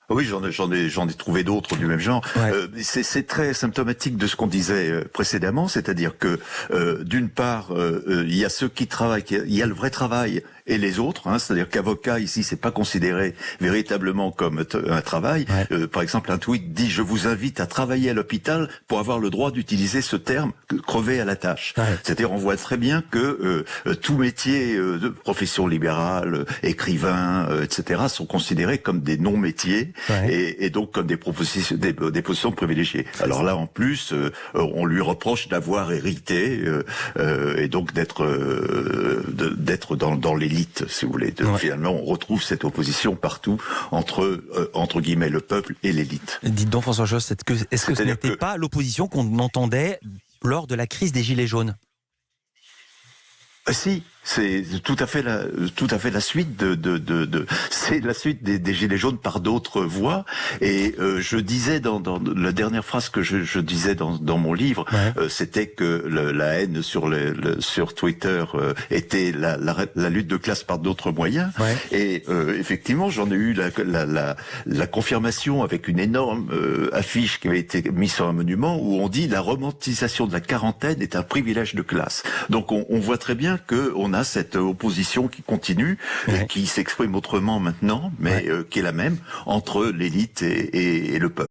Oui, j'en ai trouvé d'autres du même genre. Ouais. C'est très symptomatique de ce qu'on disait précédemment, c'est-à-dire que d'une part, il y a ceux qui travaillent, il y a le vrai travail et les autres, hein, c'est-à-dire qu'avocat ici, c'est pas considéré véritablement comme un travail. Ouais. Par exemple, un tweet dit: je vous invite à travailler à l'hôpital pour avoir le droit d'utiliser ce terme, crever à la tâche. Ouais. C'est-à-dire, on voit très bien que tout métier de profession libérale, écrivain, etc., sont considérés comme des non-métiers. Ouais. Et donc comme des positions privilégiées. Alors là, en plus, on lui reproche d'avoir hérité et donc d'être dans l'élite, si vous voulez. Ouais. Finalement, on retrouve cette opposition partout entre guillemets le peuple et l'élite. Dites donc, François Josse, est-ce que ce n'était pas l'opposition qu'on entendait lors de la crise des Gilets jaunes? Si, c'est tout à fait la suite c'est la suite des Gilets jaunes par d'autres voies. Et je disais dans la dernière phrase que je disais dans mon livre, ouais. c'était que la haine sur Twitter était la lutte de classe par d'autres moyens. Ouais. Et effectivement, j'en ai eu la confirmation avec une énorme affiche qui avait été mise sur un monument où on dit: la romantisation de la quarantaine est un privilège de classe. Donc on voit très bien que on a cette opposition qui continue, ouais. qui s'exprime autrement maintenant, mais qui est la même entre l'élite et le peuple.